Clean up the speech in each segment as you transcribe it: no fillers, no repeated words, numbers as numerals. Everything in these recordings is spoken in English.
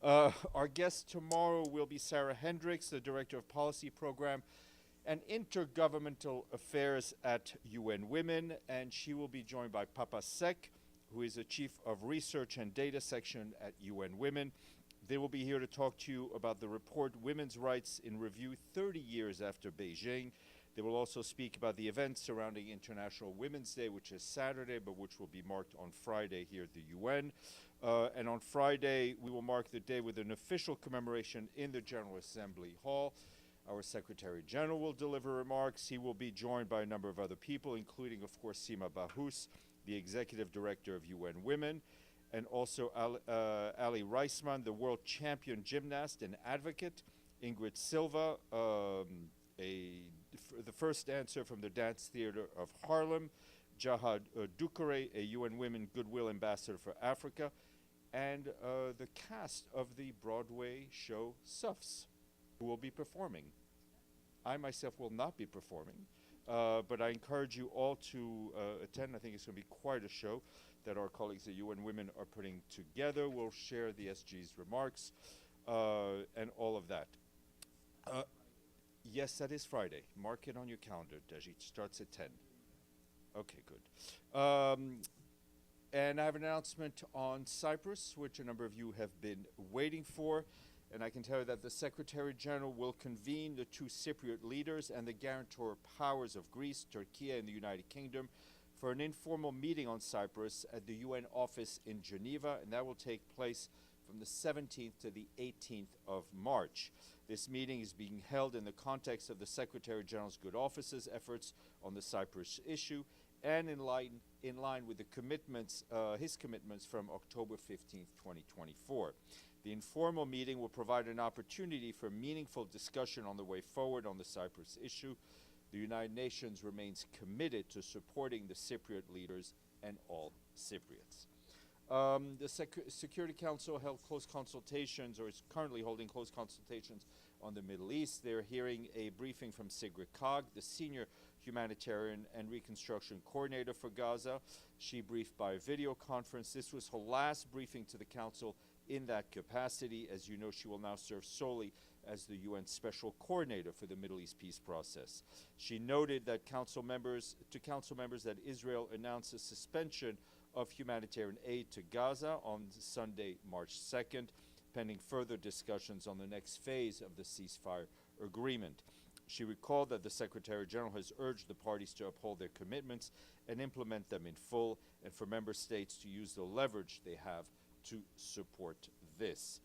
Our guest tomorrow will be Sarah Hendricks, the Director of Policy Program and Intergovernmental Affairs at UN Women, and she will be joined by Papa Sek, who is the Chief of Research and Data Section at UN Women. They will be here to talk to you about the report Women's Rights in Review 30 Years After Beijing. They will also speak about the events surrounding International Women's Day, which is Saturday, but which will be marked on Friday here at the UN. And on Friday, we will mark the day with an official commemoration in the General Assembly Hall. Our Secretary General will deliver remarks. He will be joined by a number of other people, including, of course, Sima Bahous, the Executive Director of UN Women, and also Ali Reisman, the world champion gymnast and advocate, Ingrid Silva, the first dancer from the Dance Theater of Harlem, Jahad Dukere, a UN Women Goodwill Ambassador for Africa, and the cast of the Broadway show Suffs, who will be performing. I myself will not be performing, but I encourage you all to attend. I think it's going to be quite a show that our colleagues at UN Women are putting together. We'll share the SG's remarks and all of that. Yes, that is Friday. Mark it on your calendar, Deji. It starts at 10. Okay, good. And I have an announcement on Cyprus, which a number of you have been waiting for. And I can tell you that the Secretary General will convene the two Cypriot leaders and the Guarantor Powers of Greece, Türkiye, and the United Kingdom for an informal meeting on Cyprus at the UN office in Geneva, and that will take place from the 17th to the 18th of March. This meeting is being held in the context of the Secretary General's Good Office's efforts on the Cyprus issue and in line with the commitments, his commitments from October 15th, 2024. The informal meeting will provide an opportunity for meaningful discussion on the way forward on the Cyprus issue. The United Nations remains committed to supporting the Cypriot leaders and all Cypriots. The Security Council held close consultations, or is currently holding close consultations on the Middle East. They're hearing a briefing from Sigrid Kaag, the Senior Humanitarian and Reconstruction Coordinator for Gaza. She briefed by video conference. This was her last briefing to the Council in that capacity. As you know, she will now serve solely as the UN Special Coordinator for the Middle East peace process. She noted that council members that Israel announced a suspension of humanitarian aid to Gaza on Sunday, March 2nd, pending further discussions on the next phase of the ceasefire agreement. She recalled that the Secretary General has urged the parties to uphold their commitments and implement them in full, and for member states to use the leverage they have to support this.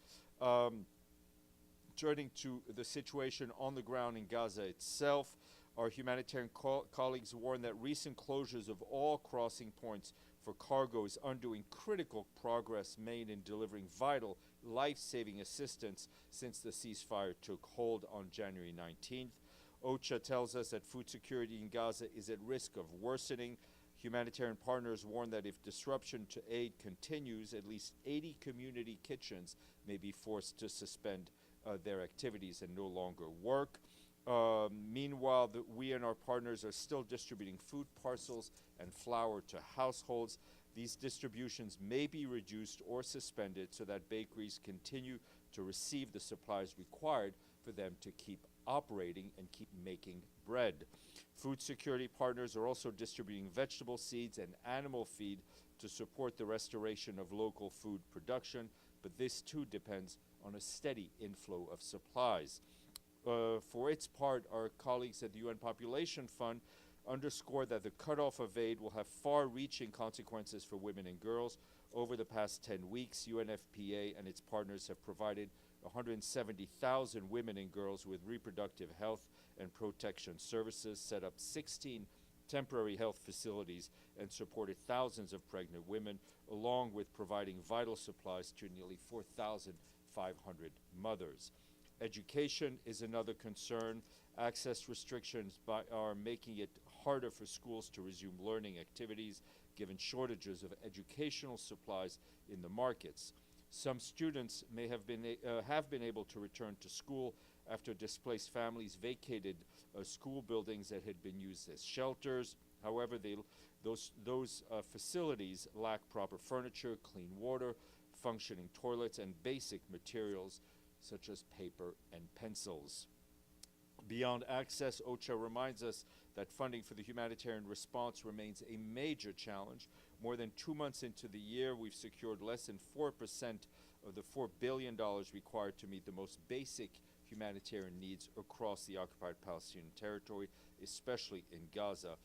Turning to the situation on the ground in Gaza itself, our humanitarian colleagues warn that recent closures of all crossing points for cargo is undoing critical progress made in delivering vital, life-saving assistance since the ceasefire took hold on January 19th. OCHA tells us that food security in Gaza is at risk of worsening. Humanitarian partners warn that if disruption to aid continues, at least 80 community kitchens may be forced to suspend their activities and no longer work. Meanwhile, we and our partners are still distributing food parcels and flour to households. These distributions may be reduced or suspended so that bakeries continue to receive the supplies required for them to keep operating and keep making bread. Food security partners are also distributing vegetable seeds and animal feed to support the restoration of local food production, but this too depends on a steady inflow of supplies. For its part, our colleagues at the UN Population Fund underscore that the cutoff of aid will have far-reaching consequences for women and girls. Over the past 10 weeks, UNFPA and its partners have provided 170,000 women and girls with reproductive health and protection services, set up 16 temporary health facilities, and supported thousands of pregnant women, along with providing vital supplies to nearly 4,500 mothers. Education is another concern. Access restrictions are making it harder for schools to resume learning activities, given shortages of educational supplies in the markets. Some students may have been able to return to school after displaced families vacated school buildings that had been used as shelters. However, those facilities lack proper furniture, clean water, functioning toilets and basic materials such as paper and pencils. Beyond access, OCHA reminds us that funding for the humanitarian response remains a major challenge. More than 2 months into the year, we've secured less than 4% of the $4 billion required to meet the most basic humanitarian needs across the occupied Palestinian territory, especially in Gaza.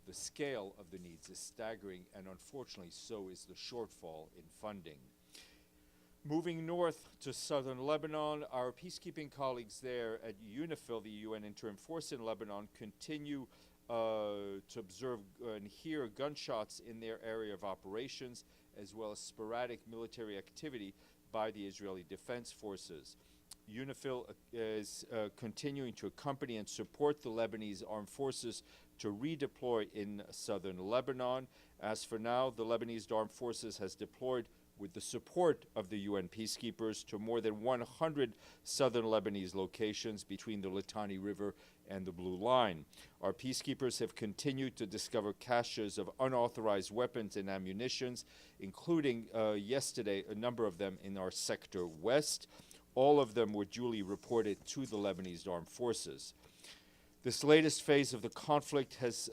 The scale of the needs is staggering, and unfortunately, so is the shortfall in funding. Moving north to southern Lebanon, our peacekeeping colleagues there at UNIFIL, the UN interim force in Lebanon, continue to observe and hear gunshots in their area of operations, as well as sporadic military activity by the Israeli Defense Forces. UNIFIL is continuing to accompany and support the Lebanese armed forces to redeploy in southern Lebanon. As for now, the Lebanese armed forces has deployed with the support of the UN peacekeepers to more than 100 southern Lebanese locations between the Litani River and the Blue Line. Our peacekeepers have continued to discover caches of unauthorized weapons and ammunitions, including yesterday a number of them in our sector west. All of them were duly reported to the Lebanese armed forces. This latest phase of the conflict has,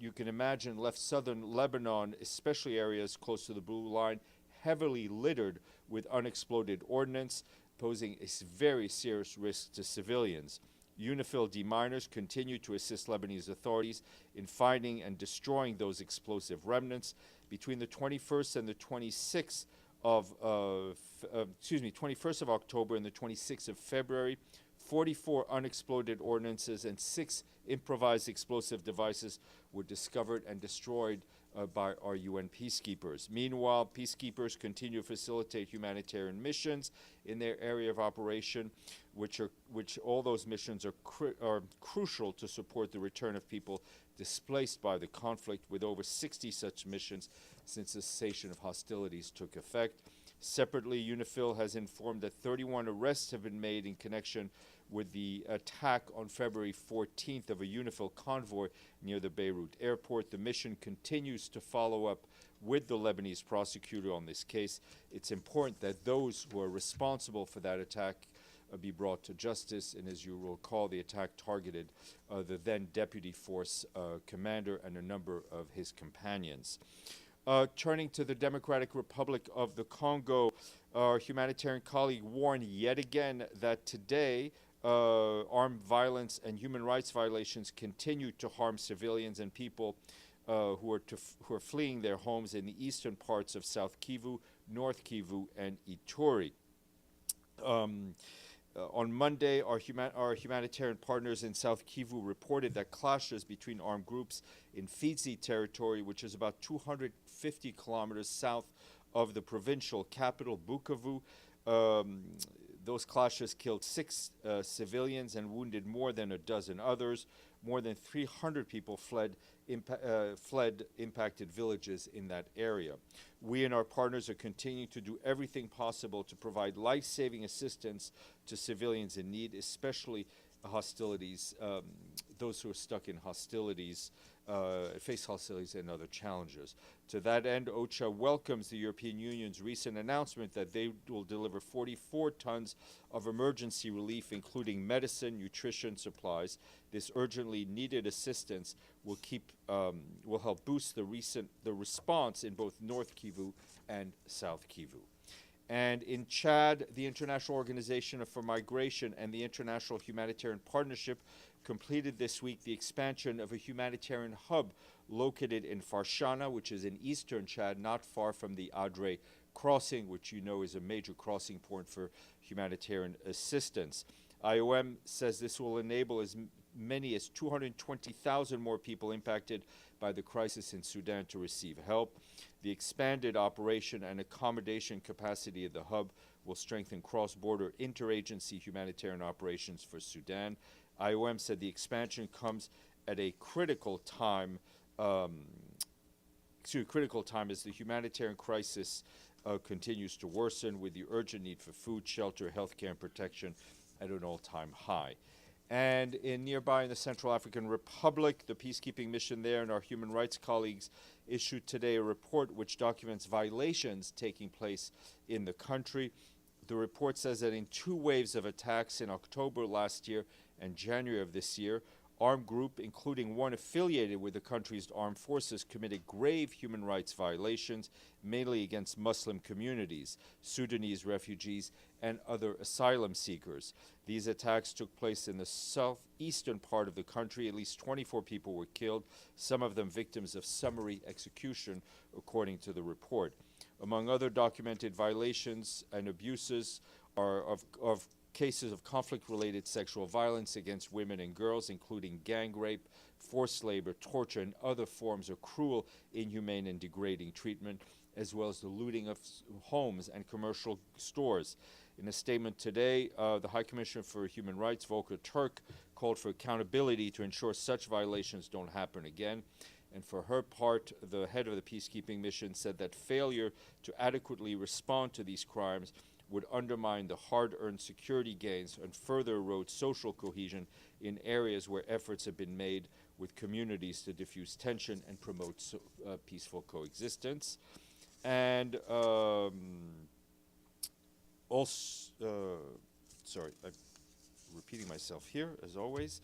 you can imagine, left southern Lebanon, especially areas close to the Blue Line, heavily littered with unexploded ordnance, posing a very serious risk to civilians. UNIFIL deminers continue to assist Lebanese authorities in finding and destroying those explosive remnants. Between the 21st and the 21st of October and the 26th of February, 44 unexploded ordnances and 6 improvised explosive devices were discovered and destroyed by our UN peacekeepers. Meanwhile, peacekeepers continue to facilitate humanitarian missions in their area of operation, which all those missions are crucial to support the return of people displaced by the conflict, with over 60 such missions since the cessation of hostilities took effect. Separately, UNIFIL has informed that 31 arrests have been made in connection with the attack on February 14th of a UNIFIL convoy near the Beirut airport. The mission continues to follow up with the Lebanese prosecutor on this case. It's important that those who are responsible for that attack be brought to justice. And as you will recall, the attack targeted the then deputy force commander and a number of his companions. Turning to the Democratic Republic of the Congo, our humanitarian colleague warned yet again that today armed violence and human rights violations continue to harm civilians and people who are fleeing their homes in the eastern parts of South Kivu, North Kivu, and Ituri. On Monday, our humanitarian partners in South Kivu reported that clashes between armed groups in Fizi territory, which is about 250 kilometers south of the provincial capital, Bukavu, those clashes killed 6 civilians and wounded more than a dozen others. More than 300 people fled impacted villages in that area. We and our partners are continuing to do everything possible to provide life-saving assistance to civilians in need, especially hostilities, those who are stuck in hostilities, face hostilities and other challenges. To that end, OCHA welcomes the European Union's recent announcement that they will deliver 44 tons of emergency relief, including medicine, nutrition, supplies. This urgently needed assistance will help boost the response in both North Kivu and South Kivu. And in Chad, the International Organization for Migration and the International Humanitarian Partnership completed this week the expansion of a humanitarian hub located in Farshana, which is in eastern Chad, not far from the Adre crossing, which you know is a major crossing point for humanitarian assistance. IOM says this will enable as many as 220,000 more people impacted by the crisis in Sudan to receive help. The expanded operation and accommodation capacity of the hub will strengthen cross-border interagency humanitarian operations for Sudan. IOM said the expansion comes at a critical time as the humanitarian crisis continues to worsen, with the urgent need for food, shelter, healthcare, and protection at an all-time high. And nearby in the Central African Republic, the peacekeeping mission there and our human rights colleagues issued today a report which documents violations taking place in the country. The report says that in 2 waves of attacks in October last year and January of this year, armed group, including one affiliated with the country's armed forces, committed grave human rights violations, mainly against Muslim communities, Sudanese refugees, and other asylum seekers. These attacks took place in the southeastern part of the country. At least 24 people were killed, some of them victims of summary execution, according to the report. Among other documented violations and abuses are of cases of conflict-related sexual violence against women and girls, including gang rape, forced labor, torture, and other forms of cruel, inhumane, and degrading treatment, as well as the looting of homes and commercial stores. In a statement today, the High Commissioner for Human Rights, Volker Turk, called for accountability to ensure such violations don't happen again. And for her part, the head of the peacekeeping mission said that failure to adequately respond to these crimes would undermine the hard-earned security gains and further erode social cohesion in areas where efforts have been made with communities to diffuse tension and promote peaceful coexistence. And sorry, I'm repeating myself here, as always.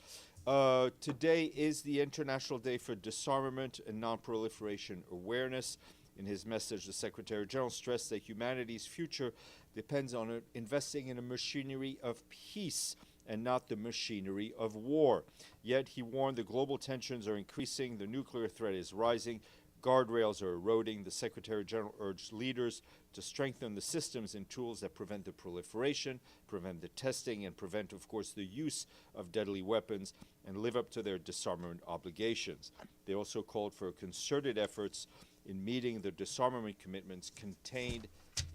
Today is the International Day for Disarmament and Non-Proliferation Awareness. In his message, the Secretary General stressed that humanity's future depends on investing in a machinery of peace and not the machinery of war. Yet he warned the global tensions are increasing, the nuclear threat is rising, guardrails are eroding. The Secretary General urged leaders to strengthen the systems and tools that prevent the proliferation, prevent the testing, and prevent, of course, the use of deadly weapons, and live up to their disarmament obligations. They also called for concerted efforts in meeting the disarmament commitments contained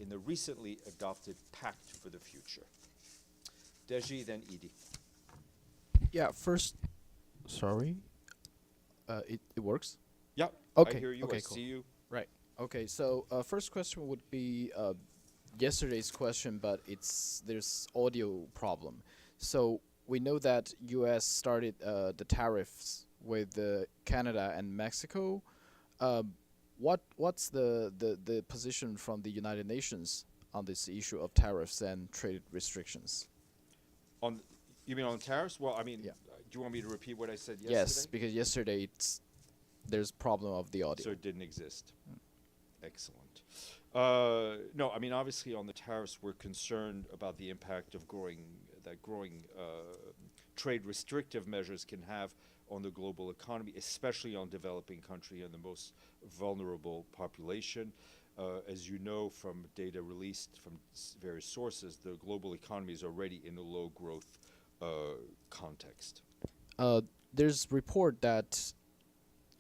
in the recently adopted Pact for the Future. Deji, then Edie. Yeah, first, sorry, it works? Yep, Okay. I hear you, Okay, I cool. see you. Right. Okay, so first question would be yesterday's question, but there's audio problem. So we know that U.S. started the tariffs with Canada and Mexico. What's the position from the United Nations on this issue of tariffs and trade restrictions? You mean on tariffs? Well, I mean, Yeah. do you want me to repeat what I said yesterday? Yes, because yesterday there's problem of the audio. So it didn't exist. Excellent. No, I mean, obviously on the tariffs, we're concerned about the impact of growing trade restrictive measures can have on the global economy, especially on developing country and the most vulnerable population. As you know from data released from various sources, the global economy is already in a low growth context. There's report that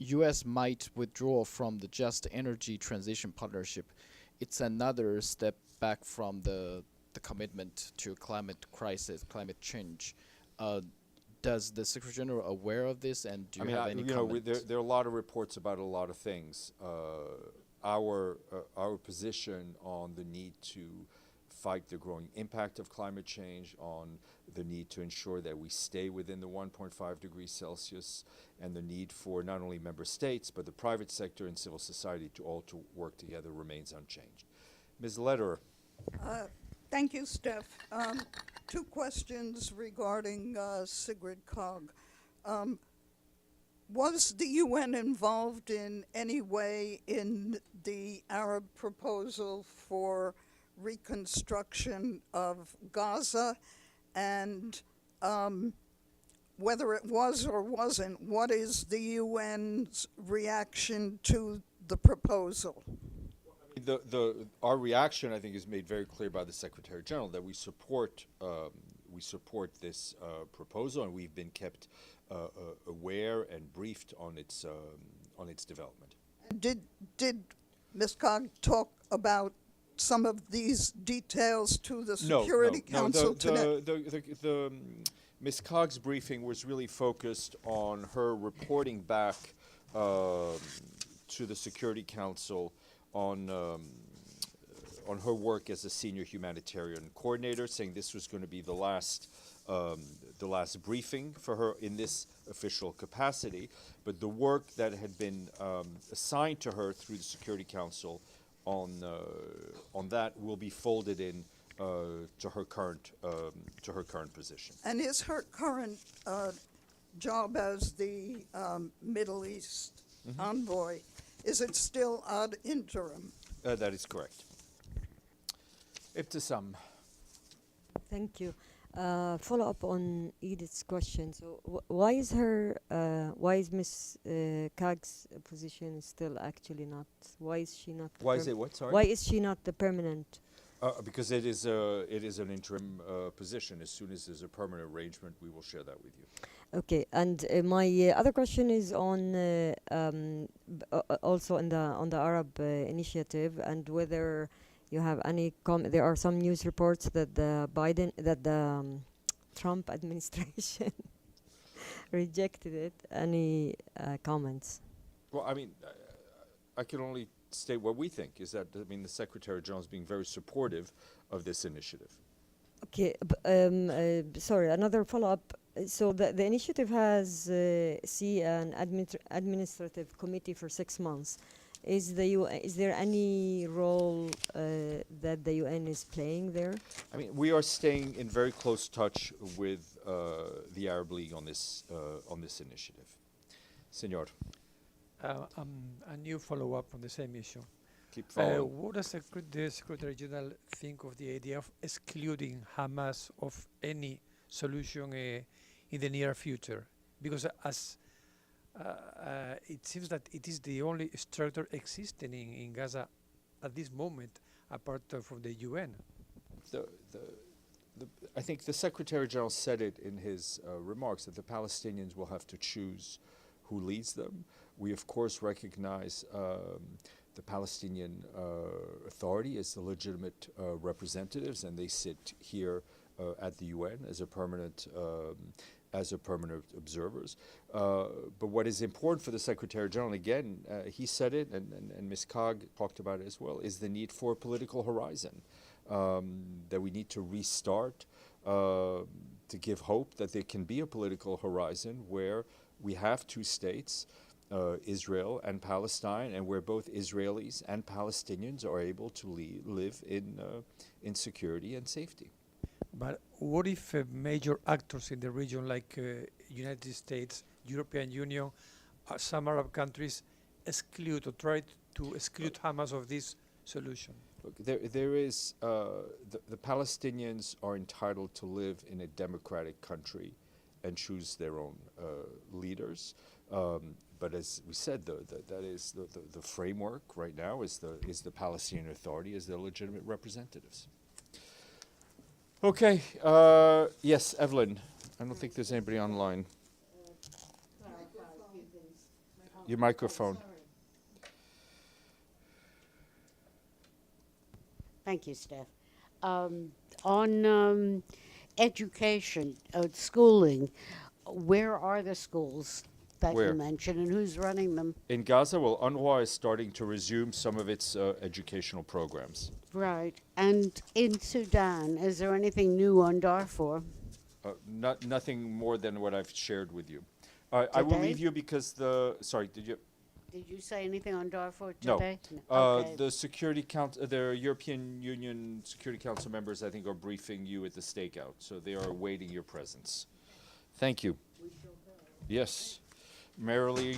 U.S. might withdraw from the Just Energy Transition Partnership. It's another step back from the commitment to climate crisis, climate change. Does the Secretary General aware of this, and do you have any comment? There are a lot of reports about a lot of things. Our position on the need to fight the growing impact of climate change, on the need to ensure that we stay within the 1.5 degrees Celsius, and the need for not only member states, but the private sector and civil society to all to work together remains unchanged. Ms. Lederer. Thank you, Steph. 2 questions regarding Sigrid Kaag. Was the UN involved in any way in the Arab proposal for reconstruction of Gaza? And whether it was or wasn't, what is the UN's reaction to the proposal? Our reaction, I think, is made very clear by the Secretary General that we support this proposal, and we've been kept aware and briefed on its development. Did Ms. Kaag talk about some of these details to the Security Council today? Ms. Kaag's briefing was really focused on her reporting back to the Security Council on on her work as a senior humanitarian coordinator, saying this was going to be the last briefing for her in this official capacity. But the work that had been assigned to her through the Security Council on that will be folded in to her current position. And is her current job as the Middle East envoy, is it still ad interim? That is correct. Ibtisam. Thank you. Follow up on Edith's question. So, why is Ms. Kag's position still actually not? Why is she not? Why is it what? Sorry. Why is she not the permanent? Because it is an interim position. As soon as there's a permanent arrangement, we will share that with you. Okay, and my other question is on also on the Arab initiative, and whether you have any there are some news reports that the Trump administration rejected it. Any comments? Well, I mean, I can only state what we think is that, I mean, the Secretary General is being very supportive of this initiative. Okay, sorry, another follow-up. So the initiative has an administrative committee for 6 months. Is there any role that the UN is playing there? I mean, we are staying in very close touch with the Arab League on this initiative. Senor. A new follow-up on the same issue. Keep following. What does the Secretary General think of the idea of excluding Hamas of any solution in the near future? Because as it seems that it is the only structure existing in Gaza at this moment, apart from the UN. I think the Secretary General said it in his remarks that the Palestinians will have to choose who leads them. We, of course, recognize the Palestinian Authority as the legitimate representatives, and they sit here at the UN as a permanent observers. But what is important for the Secretary General, and again, he said it, and Ms. Kag talked about it as well, is the need for a political horizon, that we need to restart, to give hope that there can be a political horizon where we have two states, Israel and Palestine, and where both Israelis and Palestinians are able to live in security and safety. But what if major actors in the region, like United States, European Union, some Arab countries, exclude or try to exclude Hamas of this solution? Look, there is the Palestinians are entitled to live in a democratic country and choose their own leaders. But as we said, that is the framework right now is the Palestinian Authority as their legitimate representatives. Okay. Yes, Evelyn. I don't think there's anybody online. Your microphone. Thank you, Steph. On education, schooling, where are the schools that Where? you mentioned, and who's running them? In Gaza, well, UNRWA is starting to resume some of its educational programs. Right. And in Sudan, is there anything new on Darfur? Nothing more than what I've shared with you. I will Today? leave you because sorry, did you? Did you say anything on Darfur No. today? Okay. The Security Council, the European Union Security Council members, I think, are briefing you at the stakeout, so they are awaiting your presence. Thank you. Yes. Merrily